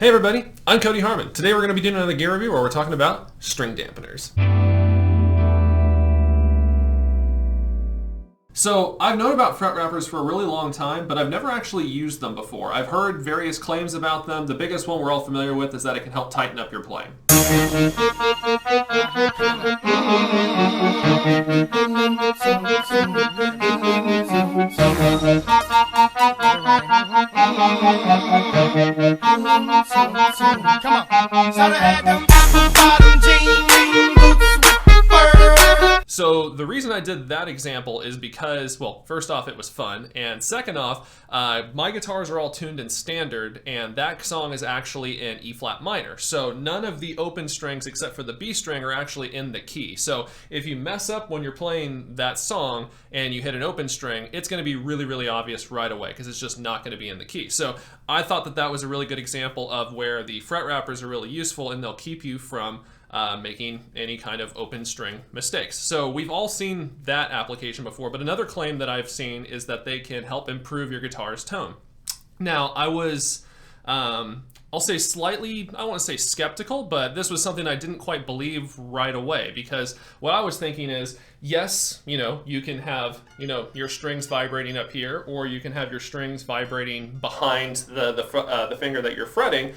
Hey everybody, I'm Cody Harmon. Today we're going to be doing another gear review where we're talking about string dampeners. So I've known about fret wrappers for a really long time, but I've never actually used them before. I've heard various claims about them. The biggest one we're all familiar with is that it can help tighten up your playing. Come on. Shout out them apple bottom jean boots with fur. So the reason I did that example is because, well, first off, it was fun, and second off, my guitars are all tuned in standard, and that song is actually in E flat minor. So none of the open strings except for the B string are actually in the key. So if you mess up when you're playing that song and you hit an open string, it's going to be really, really obvious right away because it's just not going to be in the key. So I thought that that was a really good example of where the fret wrappers are really useful, and they'll keep you from making any kind of open string mistakes. So we've all seen that application before, but another claim that I've seen is that they can help improve your guitar's tone. Now, I was, I'll say slightly, I don't want to say skeptical, but this was something I didn't quite believe right away, because what I was thinking is, yes, you can have, your strings vibrating up here, or you can have your strings vibrating behind the finger that you're fretting,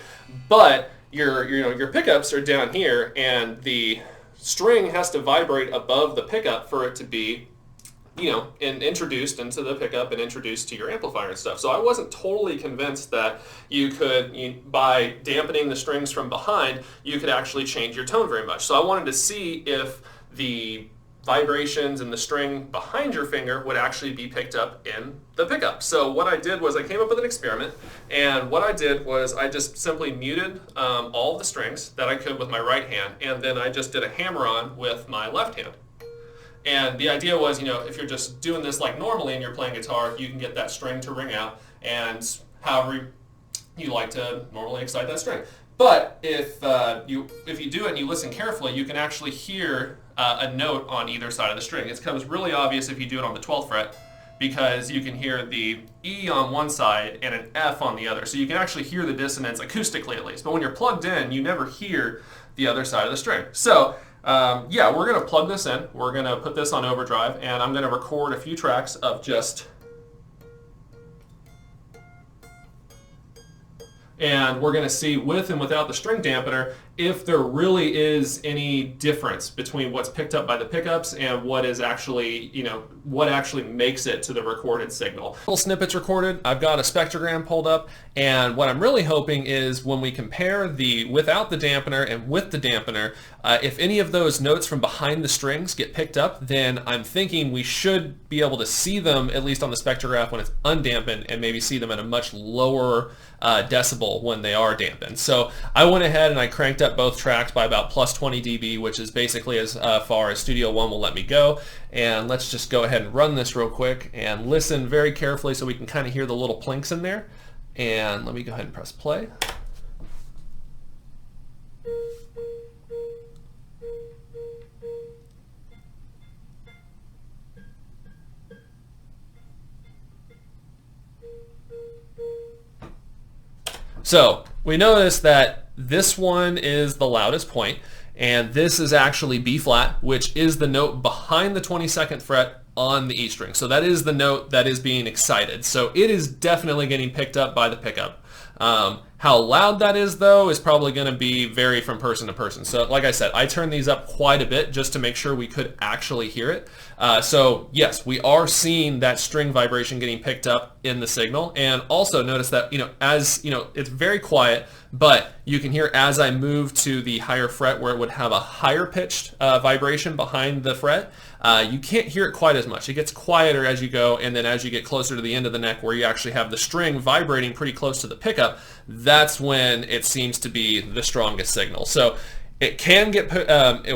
but your pickups are down here, and the string has to vibrate above the pickup for it to be, and introduced into the pickup and introduced to your amplifier and stuff. So I wasn't totally convinced that you could, by dampening the strings from behind, you could actually change your tone very much. So I wanted to see if the vibrations in the string behind your finger would actually be picked up in the pickup. So what I did was I came up with an experiment, and what I did was I just simply muted all of the strings that I could with my right hand, and then I just did a hammer-on with my left hand. And the idea was, if you're just doing this like normally and you're playing guitar, you can get that string to ring out, and however you like to normally excite that string. But if you do it and you listen carefully, you can actually hear a note on either side of the string. It becomes really obvious if you do it on the 12th fret, because you can hear the E on one side and an F on the other. So you can actually hear the dissonance acoustically at least. But when you're plugged in, you never hear the other side of the string. So yeah, we're going to plug this in. We're going to put this on overdrive, and I'm going to record a few tracks of just... And we're going to see with and without the string dampener if there really is any difference between what's picked up by the pickups and what is actually, what actually makes it to the recorded signal. Little snippets recorded. I've got a spectrogram pulled up, and what I'm really hoping is when we compare the without the dampener and with the dampener, if any of those notes from behind the strings get picked up, then I'm thinking we should be able to see them, at least on the spectrograph, when it's undampened, and maybe see them at a much lower decibel when they are dampened. So I went ahead and I cranked up both tracks by about plus 20 dB, which is basically as far as Studio One will let me go. And let's just go ahead and run this real quick and listen very carefully so we can kind of hear the little plinks in there. And let me go ahead and press play. So we notice that this one is the loudest point, and this is actually B flat, which is the note behind the 22nd fret on the E string. So that is the note that is being excited. So it is definitely getting picked up by the pickup. How loud that is, though, is probably going to vary from person to person. So like I said, I turned these up quite a bit just to make sure we could actually hear it. So yes, we are seeing that string vibration getting picked up in the signal. And also notice that, it's very quiet, but you can hear as I move to the higher fret where it would have a higher pitched vibration behind the fret, you can't hear it quite as much. It gets quieter as you go, and then as you get closer to the end of the neck where you actually have the string vibrating pretty close to the pickup, that's when it seems to be the strongest signal. So it can get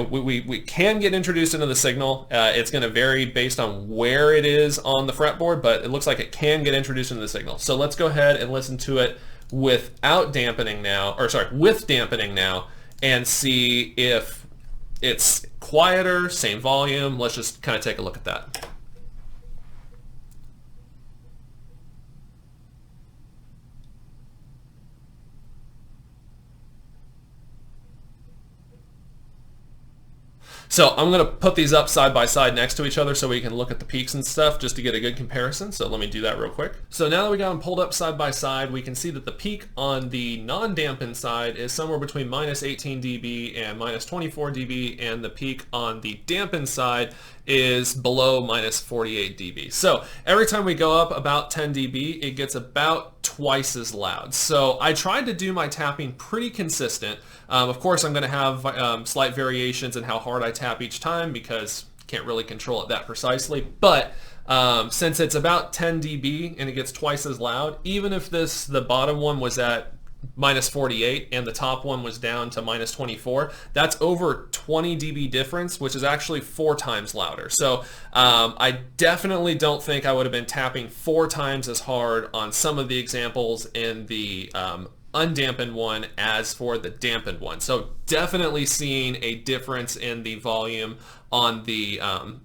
we can get introduced into the signal. It's going to vary based on where it is on the fretboard, but it looks like it can get introduced into the signal. So let's go ahead and listen to it without dampening now, or sorry, with dampening now, and see if it's quieter, same volume. Let's just kind of take a look at that. So I'm going to put these up side by side next to each other so we can look at the peaks and stuff just to get a good comparison. So let me do that real quick. So now that we got them pulled up side by side, we can see that the peak on the non-dampened side is somewhere between minus 18 dB and minus 24 dB, and the peak on the dampened side is below minus 48 dB. So every time we go up about 10 dB, it gets about twice as loud. So I tried to do my tapping pretty consistent. Of course, I'm going to have slight variations in how hard I tap each time because can't really control it that precisely. But since it's about 10 dB and it gets twice as loud, even if the bottom one was at minus 48 and the top one was down to minus 24, that's over 20 dB difference, which is actually 4 times louder. So I definitely don't think I would have been tapping 4 times as hard on some of the examples in the undampened one as for the dampened one. So definitely seeing a difference in the volume on the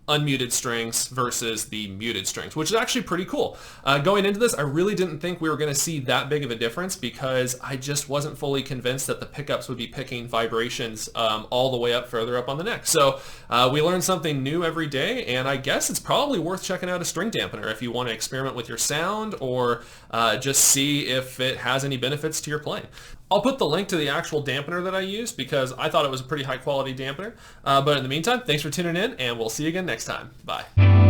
unmuted strings versus the muted strings, which is actually pretty cool. Going into this, I really didn't think we were going to see that big of a difference because I just wasn't fully convinced that the pickups would be picking vibrations all the way up further up on the neck. So we learn something new every day, and I guess it's probably worth checking out a string dampener if you want to experiment with your sound or just see if it has any benefits to your playing. I'll put the link to the actual dampener that I used because I thought it was a pretty high quality dampener. But in the meantime, thanks for tuning in, and we'll see you again next time. Bye.